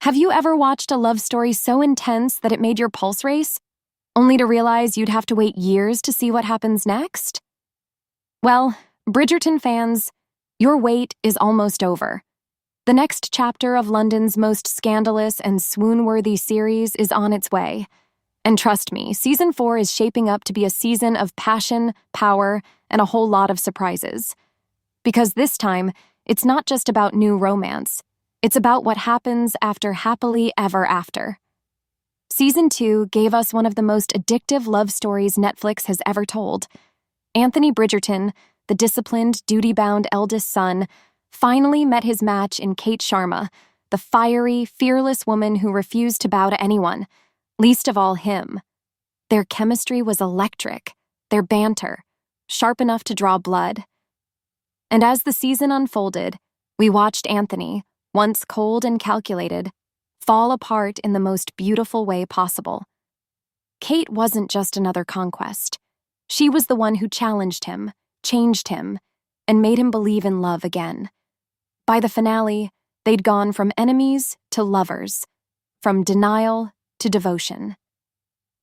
Have you ever watched a love story so intense that it made your pulse race, only to realize you'd have to wait years to see what happens next? Well, Bridgerton fans, your wait is almost over. The next chapter of London's most scandalous and swoon-worthy series is on its way. And trust me, Season 4 is shaping up to be a season of passion, power, and a whole lot of surprises. Because this time, it's not just about new romance. It's about what happens after happily ever after. Season 2 gave us one of the most addictive love stories Netflix has ever told. Anthony Bridgerton, the disciplined, duty-bound eldest son, finally met his match in Kate Sharma, the fiery, fearless woman who refused to bow to anyone, least of all him. Their chemistry was electric, their banter, sharp enough to draw blood. And as the season unfolded, we watched Anthony, once cold and calculated, fall apart in the most beautiful way possible. Kate wasn't just another conquest. She was the one who challenged him, changed him, and made him believe in love again. By the finale, they'd gone from enemies to lovers, from denial to devotion.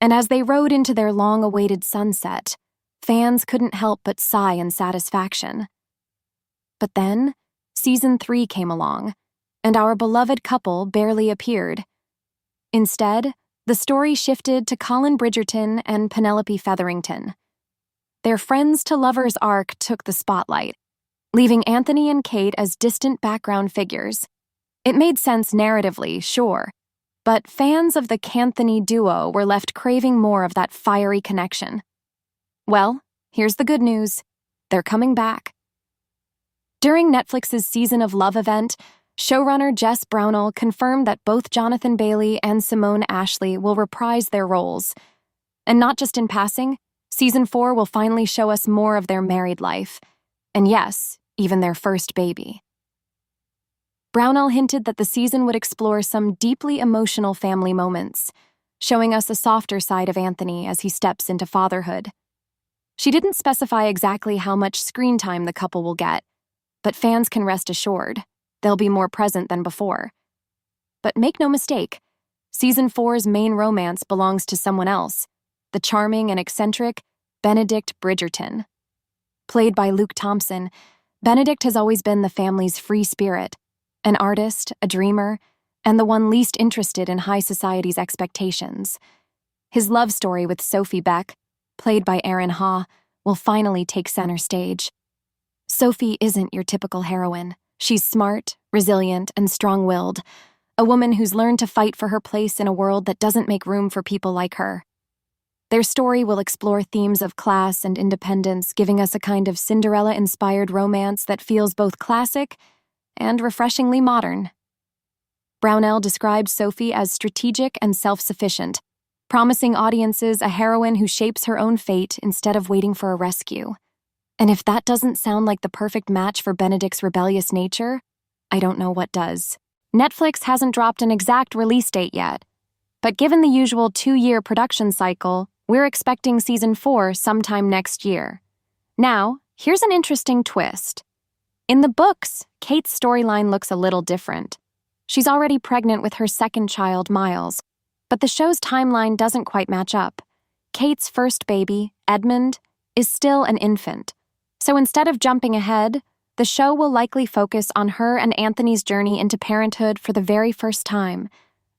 And as they rode into their long-awaited sunset, fans couldn't help but sigh in satisfaction. But then, Season 3 came along, and our beloved couple barely appeared. Instead, the story shifted to Colin Bridgerton and Penelope Featherington. Their friends-to-lovers arc took the spotlight, leaving Anthony and Kate as distant background figures. It made sense narratively, sure, but fans of the Canthony duo were left craving more of that fiery connection. Well, here's the good news. They're coming back. During Netflix's Season of Love event, showrunner Jess Brownell confirmed that both Jonathan Bailey and Simone Ashley will reprise their roles. And not just in passing, Season 4 will finally show us more of their married life. And yes, even their first baby. Brownell hinted that the season would explore some deeply emotional family moments, showing us a softer side of Anthony as he steps into fatherhood. She didn't specify exactly how much screen time the couple will get, but fans can rest assured they'll be more present than before. But make no mistake, Season 4's main romance belongs to someone else, the charming and eccentric Benedict Bridgerton. Played by Luke Thompson, Benedict has always been the family's free spirit, an artist, a dreamer, and the one least interested in high society's expectations. His love story with Sophie Beck, played by Erin Haw, will finally take center stage. Sophie isn't your typical heroine. She's smart, resilient, and strong-willed, a woman who's learned to fight for her place in a world that doesn't make room for people like her. Their story will explore themes of class and independence, giving us a kind of Cinderella-inspired romance that feels both classic and refreshingly modern. Brownell described Sophie as strategic and self-sufficient, promising audiences a heroine who shapes her own fate instead of waiting for a rescue. And if that doesn't sound like the perfect match for Benedict's rebellious nature, I don't know what does. Netflix hasn't dropped an exact release date yet, but given the usual 2-year production cycle, we're expecting Season 4 sometime next year. Now, here's an interesting twist. In the books, Kate's storyline looks a little different. She's already pregnant with her second child, Miles, but the show's timeline doesn't quite match up. Kate's first baby, Edmund, is still an infant. So instead of jumping ahead, the show will likely focus on her and Anthony's journey into parenthood for the very first time.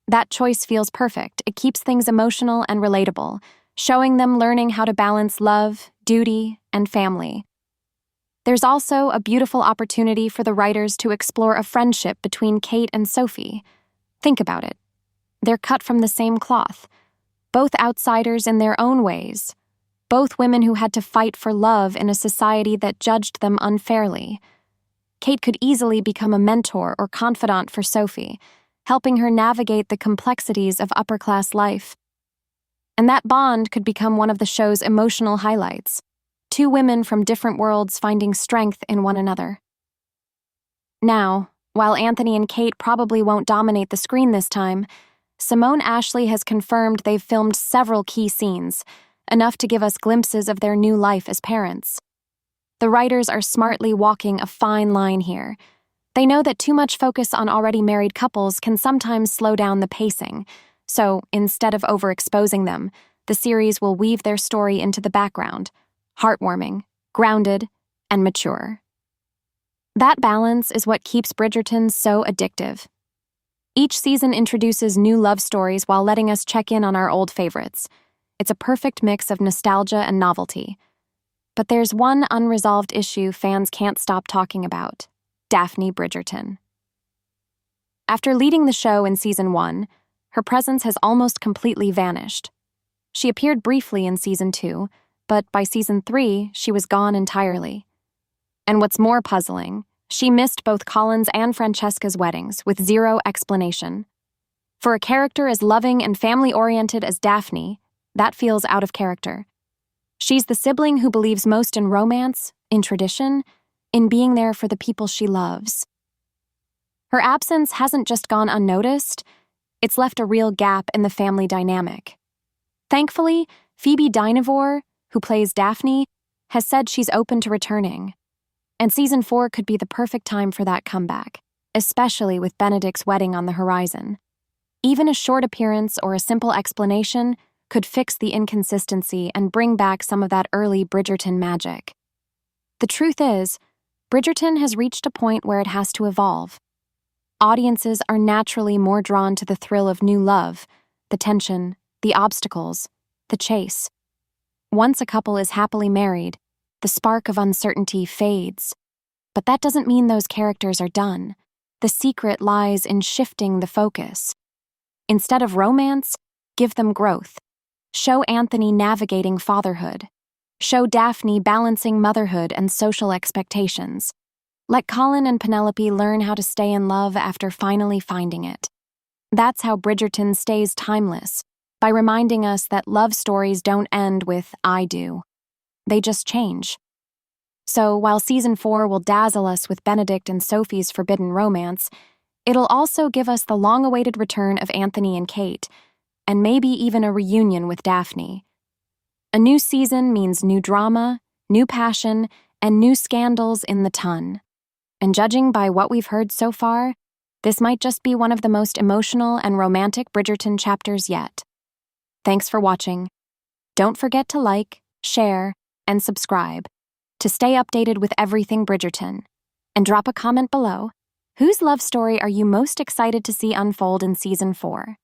That choice feels perfect. It keeps things emotional and relatable, showing them learning how to balance love, duty, and family. There's also a beautiful opportunity for the writers to explore a friendship between Kate and Sophie. Think about it. They're cut from the same cloth, both outsiders in their own ways. Both women who had to fight for love in a society that judged them unfairly. Kate could easily become a mentor or confidant for Sophie, helping her navigate the complexities of upper-class life. And that bond could become one of the show's emotional highlights. 2 women from different worlds finding strength in one another. Now, while Anthony and Kate probably won't dominate the screen this time, Simone Ashley has confirmed they've filmed several key scenes, enough to give us glimpses of their new life as parents. The writers are smartly walking a fine line here. They know that too much focus on already married couples can sometimes slow down the pacing, so instead of overexposing them, the series will weave their story into the background, heartwarming, grounded, and mature. That balance is what keeps Bridgerton so addictive. Each season introduces new love stories while letting us check in on our old favorites. It's a perfect mix of nostalgia and novelty. But there's one unresolved issue fans can't stop talking about: Daphne Bridgerton. After leading the show in Season 1, her presence has almost completely vanished. She appeared briefly in Season 2, but by Season 3, she was gone entirely. And what's more puzzling, she missed both Colin's and Francesca's weddings with zero explanation. For a character as loving and family-oriented as Daphne, that feels out of character. She's the sibling who believes most in romance, in tradition, in being there for the people she loves. Her absence hasn't just gone unnoticed, it's left a real gap in the family dynamic. Thankfully, Phoebe Dynevor, who plays Daphne, has said she's open to returning. And Season 4 could be the perfect time for that comeback, especially with Benedict's wedding on the horizon. Even a short appearance or a simple explanation could fix the inconsistency and bring back some of that early Bridgerton magic. The truth is, Bridgerton has reached a point where it has to evolve. Audiences are naturally more drawn to the thrill of new love, the tension, the obstacles, the chase. Once a couple is happily married, the spark of uncertainty fades. But that doesn't mean those characters are done. The secret lies in shifting the focus. Instead of romance, give them growth. Show Anthony navigating fatherhood. Show Daphne balancing motherhood and social expectations. Let Colin and Penelope learn how to stay in love after finally finding it. That's how Bridgerton stays timeless, by reminding us that love stories don't end with "I do." They just change. So while Season 4 will dazzle us with Benedict and Sophie's forbidden romance, it'll also give us the long-awaited return of Anthony and Kate, and maybe even a reunion with Daphne. A new season means new drama, new passion, and new scandals in the ton. And judging by what we've heard so far, this might just be one of the most emotional and romantic Bridgerton chapters yet. Thanks for watching. Don't forget to like, share, and subscribe to stay updated with everything Bridgerton. And drop a comment below. Whose love story are you most excited to see unfold in Season 4?